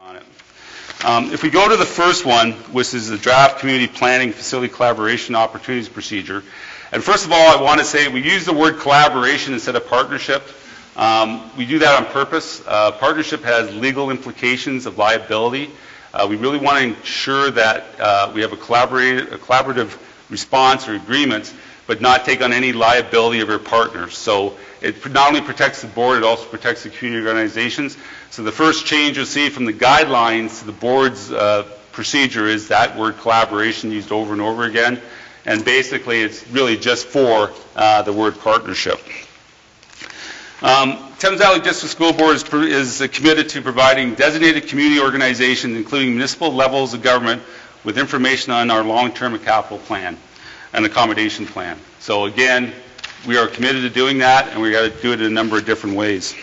on it. If we go to the first one, which is the draft community planning facility collaboration opportunities procedure, and first of all, I want to say we use the word collaboration instead of partnership. We do that on purpose. Partnership has legal implications of liability. We really want to ensure that we have a collaborative response or agreements, but not take on any liability of our partners. So it not only protects the board, it also protects the community organizations. So the first change you'll see from the guidelines to the board's procedure is that word collaboration used over and over again. And basically it's really just for the word partnership. Thames Valley District School Board is committed to providing designated community organizations, including municipal levels of government, with information on our long-term capital plan and accommodation plan. So again, we are committed to doing that, and we got to do it in a number of different ways.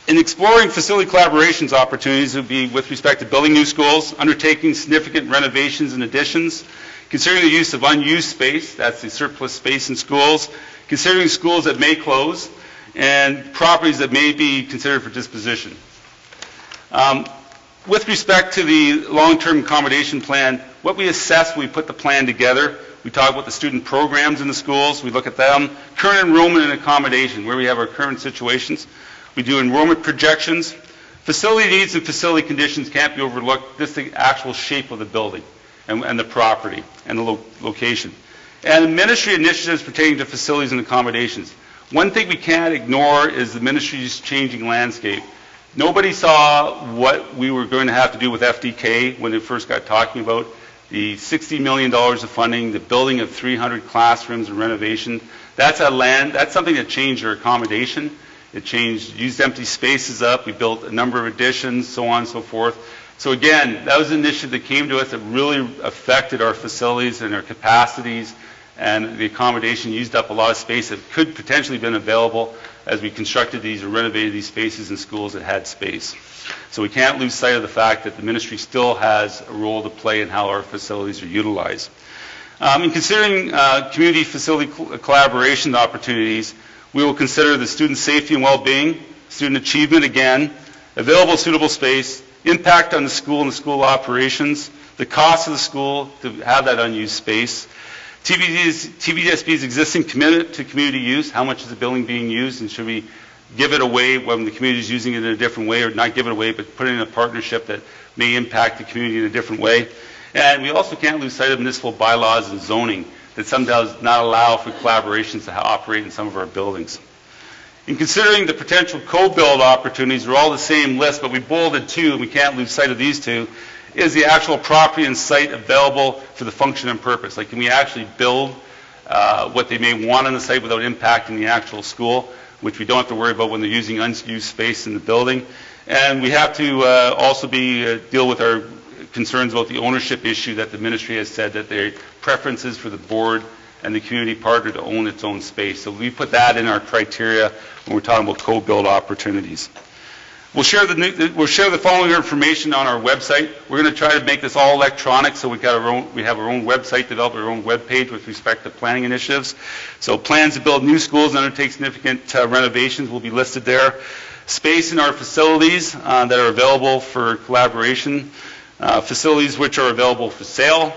In exploring facility collaborations opportunities would be with respect to building new schools, undertaking significant renovations and additions, considering the use of unused space, that's the surplus space in schools, considering schools that may close, and properties that may be considered for disposition. With respect to the long-term accommodation plan, what we assess when we put the plan together, we talk about the student programs in the schools, we look at them, current enrollment and accommodation, where we have our current situations. We do enrollment projections. Facility needs and facility conditions can't be overlooked. This is the actual shape of the building and the property and the location. And ministry initiatives pertaining to facilities and accommodations. One thing we can't ignore is the ministry's changing landscape. Nobody saw what we were going to have to do with FDK when they first got talking about the $60 million of funding, the building of 300 classrooms and renovation. That's something that changed our accommodation. It changed, used empty spaces up. We built a number of additions, so on and so forth. So again, that was an initiative that came to us that really affected our facilities and our capacities, and the accommodation used up a lot of space that could potentially have been available as we constructed these or renovated these spaces in schools that had space. So we can't lose sight of the fact that the ministry still has a role to play in how our facilities are utilized. In considering community facility collaboration opportunities, we will consider the student safety and well-being, student achievement again, available suitable space, impact on the school and the school operations, the cost of the school to have that unused space, TVSB's existing commitment to community use, how much is the building being used, and should we give it away when the community is using it in a different way, or not give it away, but put it in a partnership that may impact the community in a different way. And we also can't lose sight of municipal bylaws and zoning that sometimes does not allow for collaborations to operate in some of our buildings. In considering the potential co-build opportunities, they're all the same list, but we bolded two, and we can't lose sight of these two, is the actual property and site available for the function and purpose? Like, can we actually build what they may want on the site without impacting the actual school, which we don't have to worry about when they're using unused space in the building? And we have to also deal with our concerns about the ownership issue that the ministry has said that their preferences for the board and the community partner to own its own space. So we put that in our criteria when we're talking about co-build opportunities. We'll share the following information on our website. We're going to try to make this all electronic, so we have our own website, develop our own web page with respect to planning initiatives. So plans to build new schools and undertake significant renovations will be listed there. Space in our facilities that are available for collaboration. Facilities which are available for sale,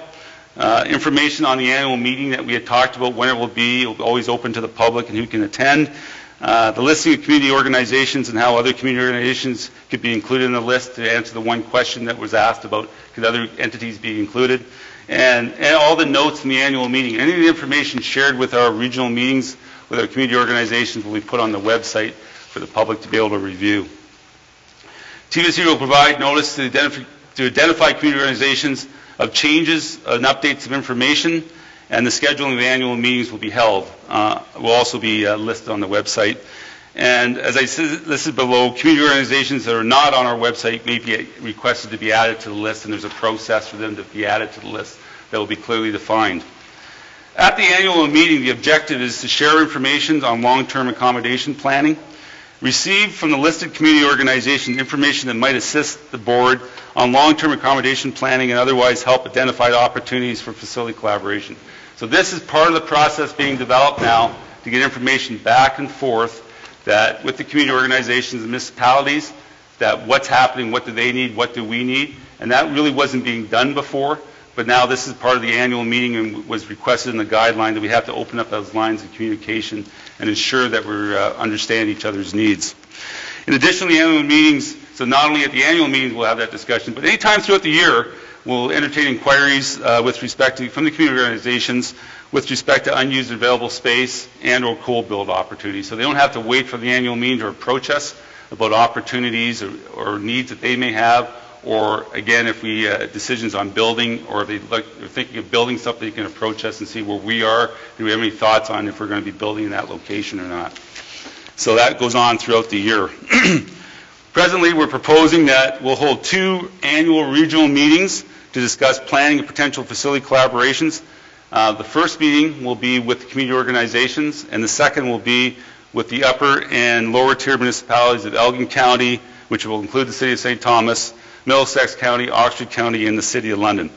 information on the annual meeting that we had talked about, when it will be always open to the public and who can attend, the listing of community organizations and how other community organizations could be included in the list to answer the one question that was asked about could other entities be included, and all the notes in the annual meeting. Any of the information shared with our regional meetings with our community organizations will be put on the website for the public to be able to review. TVSB will provide notice to identify community organizations of changes and updates of information, and the scheduling of annual meetings will be held. Will also be listed on the website. And as I said, listed below, community organizations that are not on our website may be requested to be added to the list, and there's a process for them to be added to the list that will be clearly defined. At the annual meeting, the objective is to share information on long-term accommodation planning, receive from the listed community organizations information that might assist the board on long-term accommodation planning and otherwise help identify opportunities for facility collaboration. So this is part of the process being developed now to get information back and forth that with the community organizations and municipalities, that what's happening, what do they need, what do we need, and that really wasn't being done before, but now this is part of the annual meeting and was requested in the guideline that we have to open up those lines of communication and ensure that we're understanding each other's needs. In addition to the annual meetings, so not only at the annual meetings we'll have that discussion, but any time throughout the year we'll entertain inquiries with respect to, from the community organizations with respect to unused available space and or co-build opportunities. So they don't have to wait for the annual meeting to approach us about opportunities or needs that they may have, or again, if we decisions on building, or if they're thinking of building something, they can approach us and see where we are. Do we have any thoughts on if we're going to be building in that location or not? So that goes on throughout the year. Presently, we're proposing that we'll hold 2 annual regional meetings to discuss planning and potential facility collaborations. The first meeting will be with the community organizations, and the second will be with the upper and lower tier municipalities of Elgin County, which will include the City of St. Thomas, Middlesex County, Oxford County, and the City of London.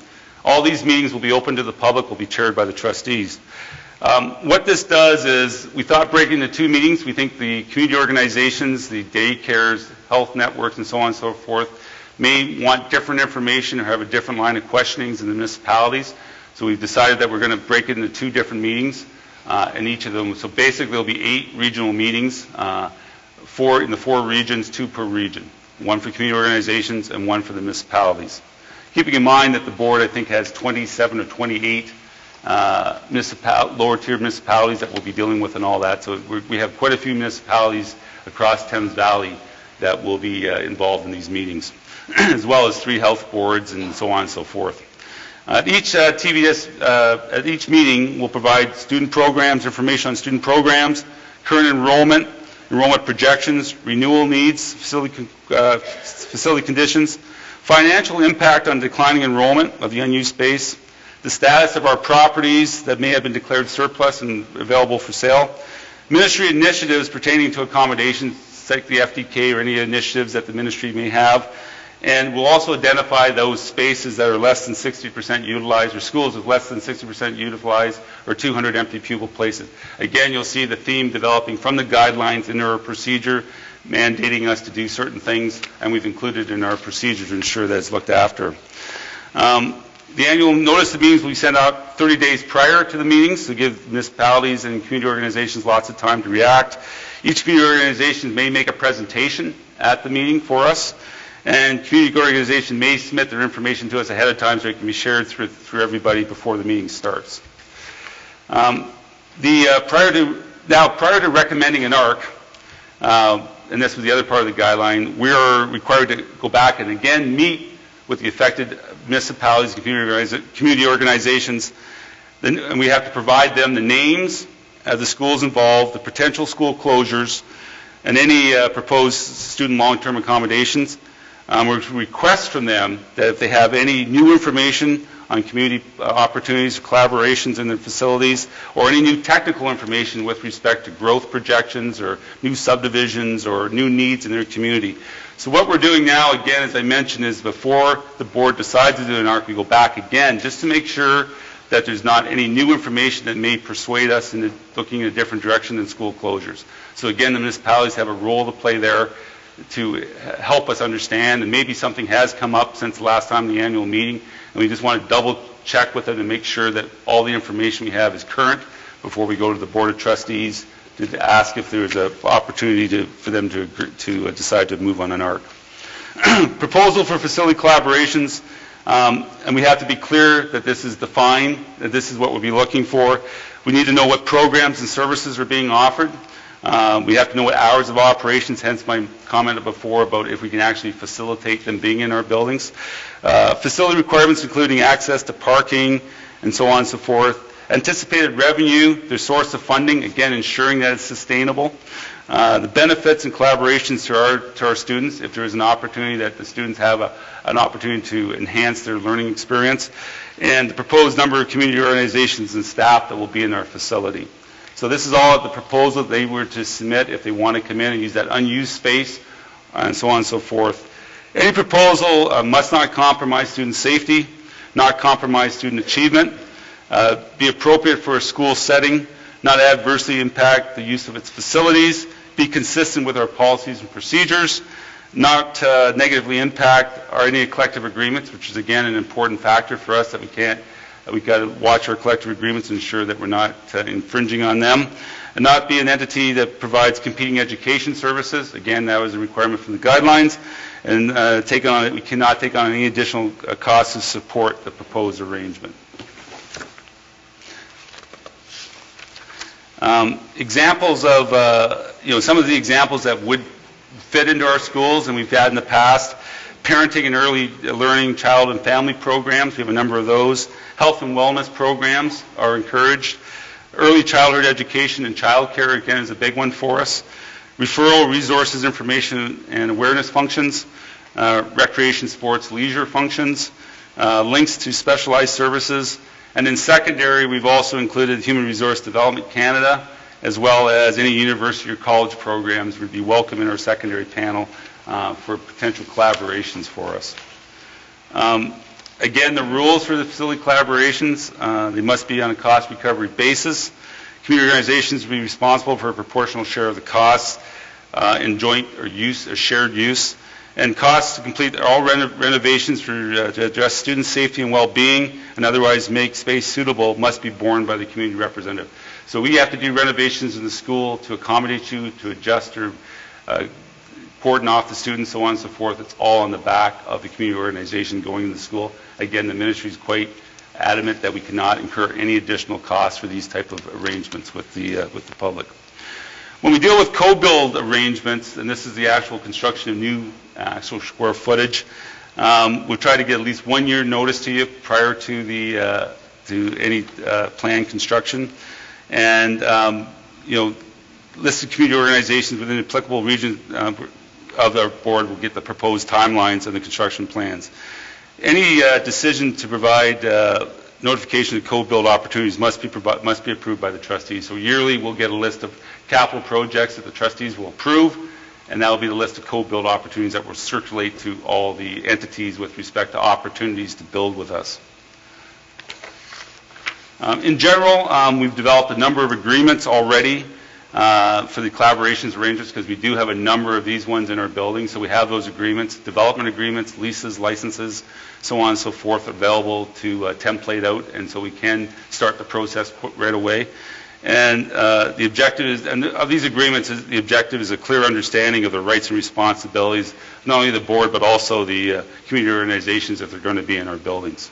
All these meetings will be open to the public, will be chaired by the trustees. What this does is, we thought breaking the 2 meetings, we think the community organizations, the daycares, health networks, and so on and so forth, may want different information or have a different line of questionings in the municipalities. So we've decided that we're going to break it into 2 different meetings in each of them. So basically there'll be 8 regional meetings, 4 in the 4 regions, 2 per region. 1 for community organizations and 1 for the municipalities. Keeping in mind that the board, I think, has 27 or 28 lower tier municipalities that we'll be dealing with and all that. So we have quite a few municipalities across Thames Valley that will be involved in these meetings, as well as 3 health boards and so on and so forth. At each at each meeting, we'll provide student programs, information on student programs, current enrollment projections, renewal needs, facility conditions, financial impact on declining enrollment of the unused space, the status of our properties that may have been declared surplus and available for sale, ministry initiatives pertaining to accommodations, like the FDK or any initiatives that the ministry may have, and we'll also identify those spaces that are less than 60% utilized, or schools with less than 60% utilized, or 200 empty pupil places. Again, you'll see the theme developing from the guidelines in our procedure, mandating us to do certain things, and we've included in our procedure to ensure that it's looked after. The annual notice of meetings will be sent out 30 days prior to the meetings to give municipalities and community organizations lots of time to react. Each community organization may make a presentation at the meeting for us, and community organization may submit their information to us ahead of time so it can be shared through everybody before the meeting starts. Prior to recommending an ARC, and this was the other part of the guideline, we are required to go back and again meet with the affected municipalities and community organizations, and we have to provide them the names of the schools involved, the potential school closures, and any proposed student long-term accommodations. We request from them that if they have any new information on community opportunities, collaborations in their facilities, or any new technical information with respect to growth projections or new subdivisions or new needs in their community. So what we're doing now, again, as I mentioned, is before the board decides to do an ARC, we go back again just to make sure that there's not any new information that may persuade us into looking in a different direction than school closures. So again, the municipalities have a role to play there to help us understand, and maybe something has come up since the last time the annual meeting, and we just want to double check with them and make sure that all the information we have is current before we go to the Board of Trustees to ask if there's an opportunity for them to decide to move on an ARC. Proposal for facility collaborations, and we have to be clear that this is defined, that this is what we'll be looking for. We need to know what programs and services are being offered. We have to know what hours of operations, hence my comment before about if we can actually facilitate them being in our buildings. Facility requirements including access to parking and so on and so forth. Anticipated revenue, their source of funding, again ensuring that it's sustainable. The benefits and collaborations to our students, if there is an opportunity that the students have an opportunity to enhance their learning experience. And the proposed number of community organizations and staff that will be in our facility. So this is all the proposal they were to submit if they want to come in and use that unused space and so on and so forth. Any proposal must not compromise student safety, not compromise student achievement, be appropriate for a school setting, not adversely impact the use of its facilities, be consistent with our policies and procedures, not negatively impact any collective agreements, which is again an important factor for us that we've got to watch our collective agreements and ensure that we're not infringing on them, and not be an entity that provides competing education services. Again, that was a requirement from the guidelines, and we cannot take on any additional costs to support the proposed arrangement. Examples of, some of the examples that would fit into our schools and we've had in the past: parenting and early learning child and family programs. We have a number of those. Health and wellness programs are encouraged. Early childhood education and child care, again, is a big one for us. Referral, resources, information, and awareness functions. Recreation, sports, leisure functions. Links to specialized services. And in secondary, we've also included Human Resource Development Canada, as well as any university or college programs would be welcome in our secondary panel for potential collaborations for us. Again, the rules for the facility collaborations, they must be on a cost recovery basis. Community organizations will be responsible for a proportional share of the costs in joint or shared use. And costs to complete all renovations to address student safety and well-being and otherwise make space suitable must be borne by the community representative. So we have to do renovations in the school to accommodate you, to adjust or cordon off the students, so on and so forth. It's all on the back of the community organization going to the school. Again, the ministry is quite adamant that we cannot incur any additional costs for these type of arrangements with the public. When we deal with co-build arrangements, and this is the actual construction of new actual square footage, we'll try to get at least 1 year notice to you prior to any planned construction. And listed community organizations within the applicable region of our board will get the proposed timelines and the construction plans. Any decision to provide notification of co-build opportunities must be approved by the trustees. So yearly we'll get a list of capital projects that the trustees will approve, and that will be the list of co-build opportunities that will circulate to all the entities with respect to opportunities to build with us. In general, we've developed a number of agreements already for the collaborations arrangements, because we do have a number of these ones in our building. So we have those agreements, development agreements, leases, licenses, so on and so forth, available to template out, and so we can start the process right away. And the objective is, and of these agreements, the objective is a clear understanding of the rights and responsibilities, not only the board, but also the community organizations that are going to be in our buildings.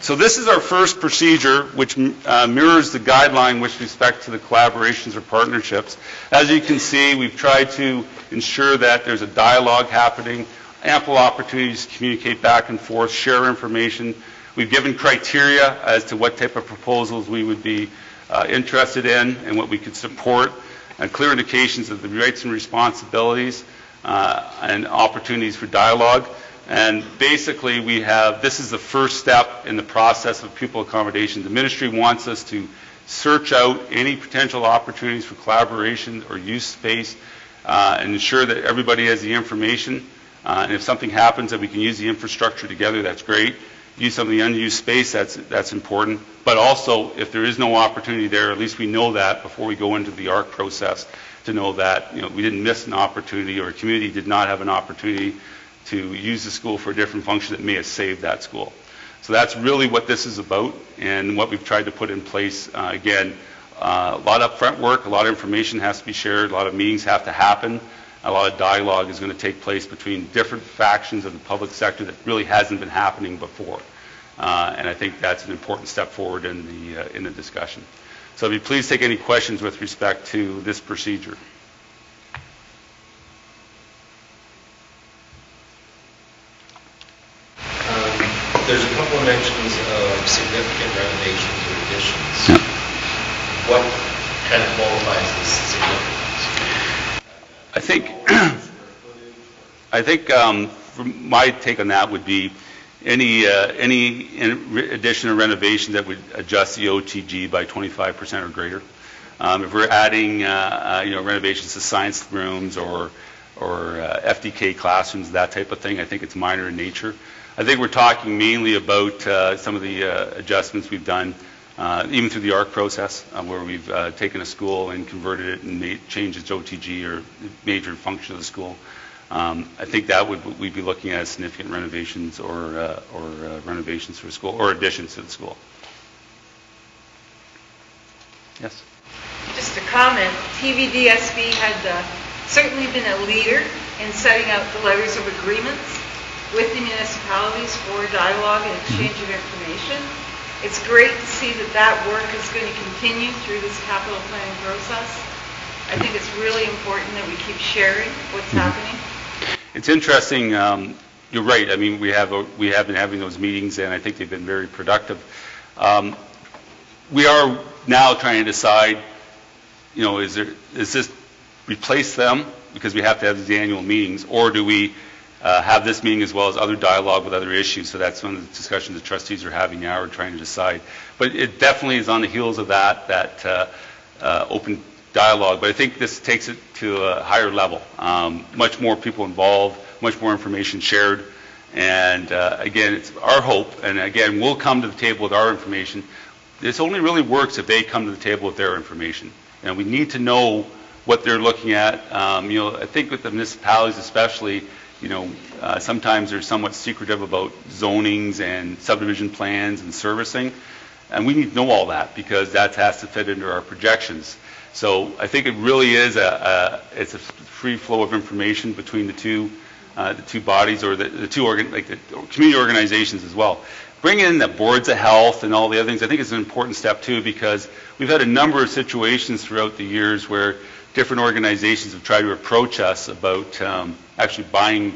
So this is our first procedure, which mirrors the guideline with respect to the collaborations or partnerships. As you can see, we've tried to ensure that there's a dialogue happening, ample opportunities to communicate back and forth, share information. We've given criteria as to what type of proposals we would be interested in and what we could support, and clear indications of the rights and responsibilities and opportunities for dialogue. And basically this is the first step in the process of pupil accommodation. The ministry wants us to search out any potential opportunities for collaboration or use space and ensure that everybody has the information. And if something happens that we can use the infrastructure together, that's great. Use some of the unused space, that's important. But also, if there is no opportunity there, at least we know that before we go into the ARC process, to know that we didn't miss an opportunity, or a community did not have an opportunity to use the school for a different function that may have saved that school. So that's really what this is about, and what we've tried to put in place. Again, a lot of upfront work, a lot of information has to be shared, a lot of meetings have to happen, a lot of dialogue is going to take place between different factions of the public sector that really hasn't been happening before. And I think that's an important step forward in the discussion. So if you please take any questions with respect to this procedure. There's a couple of mentions of significant renovations or additions. Yep. What kind of qualifies as significant? I think from my take on that would be any addition or renovation that would adjust the OTG by 25% or greater. If we're adding renovations to science rooms or FDK classrooms, that type of thing, I think it's minor in nature. I think we're talking mainly about some of the adjustments we've done even through the ARC process, where we've taken a school and converted it and changed its OTG or major function of the school. I think that we'd be looking at significant renovations or renovations for the school or additions to the school. Yes? Just a comment, TVDSB had certainly been a leader in setting out the letters of agreements with the municipalities for dialogue and exchange of information. It's great to see that that work is going to continue through this capital planning process. I think it's really important that we keep sharing what's happening. It's interesting. You're right. I mean, we have been having those meetings, and I think they've been very productive. We are now trying to decide, is this replace them because we have to have these annual meetings, or do we have this meeting as well as other dialogue with other issues? So that's one of the discussions the trustees are having now. We're trying to decide. But it definitely is on the heels of that open dialogue. But I think this takes it to a higher level. Much more people involved, much more information shared. And again, it's our hope, and again, we'll come to the table with our information. This only really works if they come to the table with their information. And we need to know what they're looking at. I think with the municipalities especially, sometimes they're somewhat secretive about zonings and subdivision plans and servicing. And we need to know all that because that has to fit into our projections. So I think it really is it's a free flow of information between the two bodies, or the community organizations as well. Bring in the boards of health and all the other things. I think it's an important step too, because we've had a number of situations throughout the years where different organizations have tried to approach us about actually buying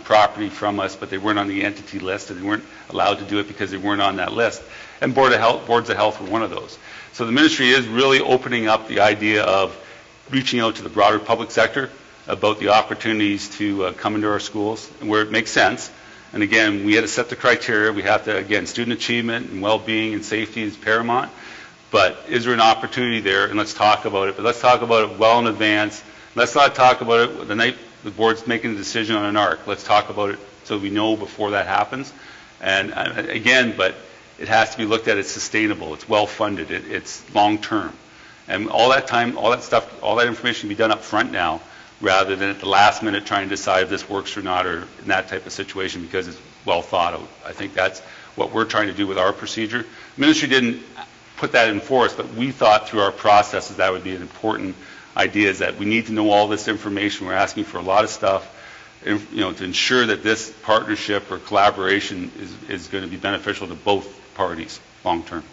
property from us, but they weren't on the entity list, and they weren't allowed to do it because they weren't on that list. And boards of health were one of those. So the ministry is really opening up the idea of reaching out to the broader public sector about the opportunities to come into our schools and where it makes sense. And again, we had to set the criteria. We have to, again, student achievement and well-being and safety is paramount. But is there an opportunity there? And let's talk about it. But let's talk about it well in advance. Let's not talk about it the night the board's making a decision on an ARC. Let's talk about it so we know before that happens. And again, but it has to be looked at as sustainable. It's well-funded. It's long-term. And all that time, all that stuff, all that information can be done up front now, rather than at the last minute trying to decide if this works or not, or in that type of situation, because it's well thought out. I think that's what we're trying to do with our procedure. The ministry didn't put that in force, but we thought through our processes that would be an important idea, is that we need to know all this information. We're asking for a lot of stuff, to ensure that this partnership or collaboration is going to be beneficial to both parties long term.